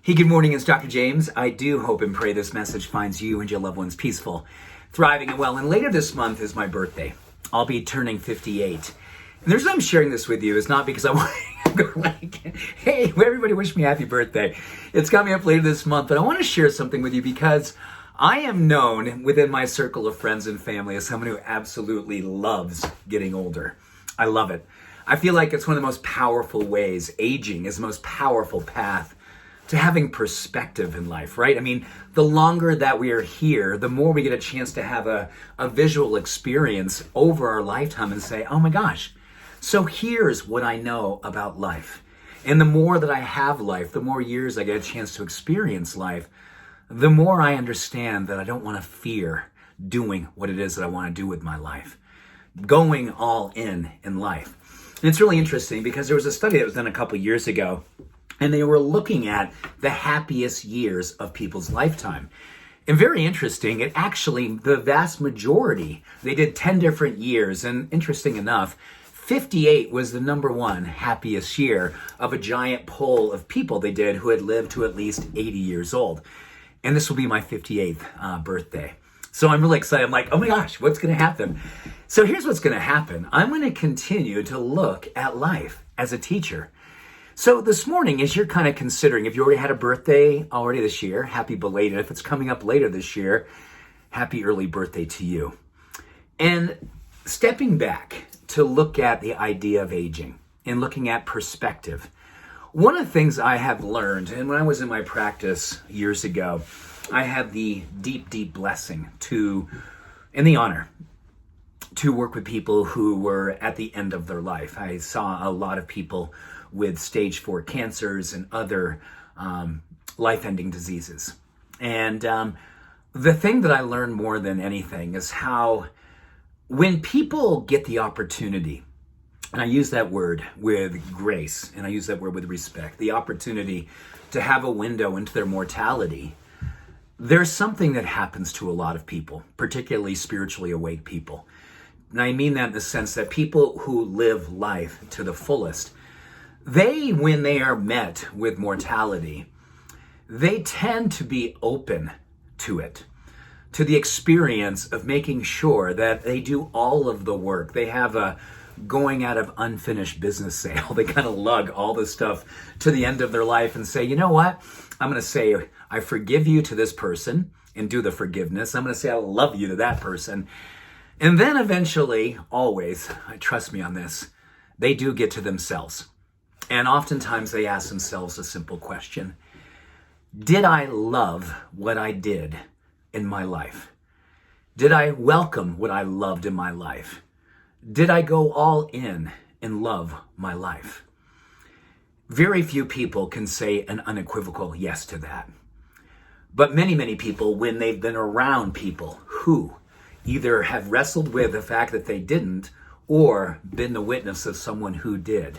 Hey, good morning. It's Dr. James. I do hope and pray this message finds you and your loved ones peaceful, thriving, and well. And later this month is my birthday. I'll be turning 58. And the reason I'm sharing this with you is not because I want to go like, hey, everybody wish me happy birthday. It's coming up later this month, but I want to share something with you because I am known within my circle of friends and family as someone who absolutely loves getting older. I love it. I feel like it's one of the most powerful ways. Aging is the most powerful path to having perspective in life, right? I mean, the longer that we are here, the more we get a chance to have a visual experience over our lifetime and say, oh my gosh, so here's what I know about life. And the more that I have life, the more years I get a chance to experience life, the more I understand that I don't want to fear doing what it is that I want to do with my life, going all in life. And it's really interesting because there was a study that was done a couple years ago, and they were looking at the happiest years of people's lifetime. And very interesting, it actually, the vast majority, they did 10 different years. And interesting enough, 58 was the number one happiest year of a giant poll of people they did who had lived to at least 80 years old. And this will be my 58th birthday. So I'm really excited. I'm like, oh my gosh, what's going to happen? So here's what's going to happen. I'm going to continue to look at life as a teacher. So this morning, as you're kind of considering, if you already had a birthday already this year, happy belated. If it's coming up later this year, happy early birthday to you. And stepping back to look at the idea of aging and looking at perspective. One of the things I have learned, and when I was in my practice years ago, I had the deep blessing and the honor to work with people who were at the end of their life. I saw a lot of people with stage 4 cancers and other life-ending diseases. And the thing that I learned more than anything is how when people get the opportunity, and I use that word with grace, and I use that word with respect, the opportunity to have a window into their mortality, there's something that happens to a lot of people, particularly spiritually awake people. And I mean that in the sense that people who live life to the fullest, they, when they are met with mortality, they tend to be open to it, to the experience of making sure that they do all of the work. They have a going out of unfinished business sale. They kind of lug all this stuff to the end of their life and say, you know what? I'm going to say, I forgive you to this person and do the forgiveness. I'm going to say, I love you to that person. And then eventually, always, trust me on this, they do get to themselves. And oftentimes they ask themselves a simple question. Did I love what I did in my life? Did I welcome what I loved in my life? Did I go all in and love my life? Very few people can say an unequivocal yes to that. But many people, when they've been around people who either have wrestled with the fact that they didn't or been the witness of someone who did,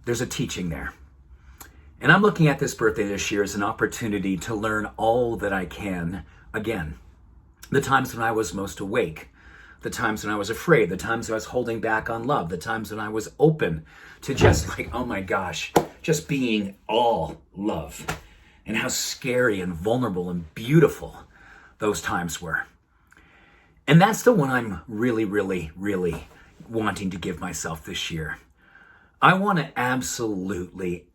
there's a teaching there. And I'm looking at this birthday this year as an opportunity to learn all that I can again. The times when I was most awake, the times when I was afraid, the times when I was holding back on love, the times when I was open to just like, oh my gosh, just being all love, and how scary and vulnerable and beautiful those times were. And that's the one I'm really wanting to give myself this year. I want to absolutely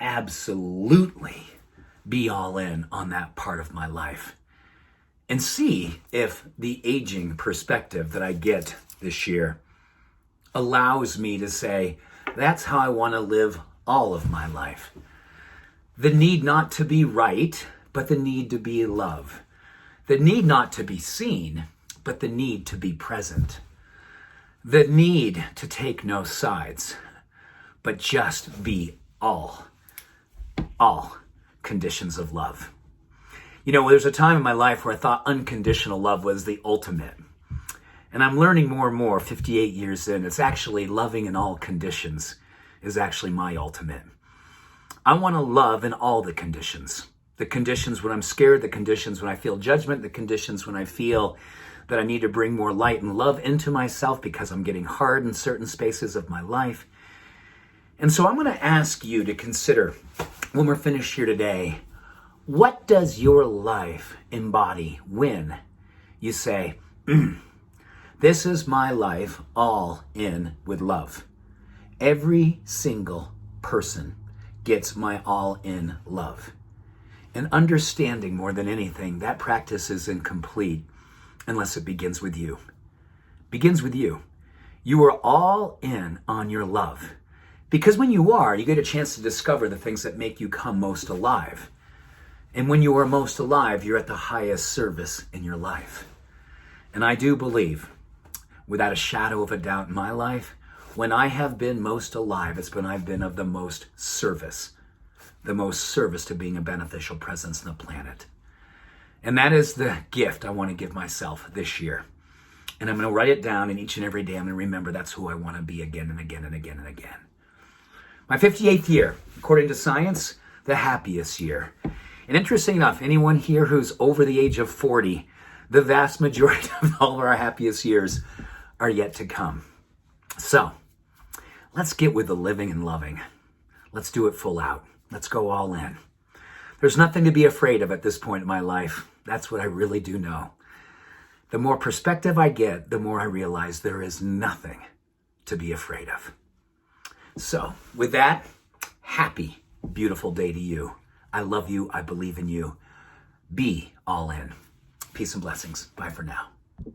be all in on that part of my life and see if the aging perspective that I get this year allows me to say, that's how I want to live all of my life. The need not to be right, but the need to be love. The need not to be seen, but the need to be present. The need to take no sides, but just be all conditions of love. You know, there's a time in my life where I thought unconditional love was the ultimate. And I'm learning more and more, 58 years in, it's actually loving in all conditions is actually my ultimate. I want to love in all the conditions. The conditions when I'm scared, the conditions when I feel judgment, the conditions when I feel that I need to bring more light and love into myself because I'm getting hard in certain spaces of my life. And so I'm going to ask you to consider, when we're finished here today, What does your life embody when you say, this is my life all in with love? Every single person gets my all in love. And understanding more than anything, that practice is incomplete unless it begins with you. Begins with you. You are all in on your love. Because when you are, you get a chance to discover the things that make you come most alive. And when you are most alive, you're at the highest service in your life. And I do believe, without a shadow of a doubt in my life, when I have been most alive, it's when I've been of the most service to being a beneficial presence on the planet. And that is the gift I want to give myself this year. And I'm going to write it down, and each and every day I'm going to remember that's who I want to be again and again and again and again. My 58th year, according to science, the happiest year. And interesting enough, anyone here who's over the age of 40, the vast majority of all of our happiest years are yet to come. So, let's get with the living and loving. Let's do it full out. Let's go all in. There's nothing to be afraid of at this point in my life. That's what I really do know. The more perspective I get, the more I realize there is nothing to be afraid of. So, with that, happy, beautiful day to you. I love you. I believe in you. Be all in. Peace and blessings. Bye for now.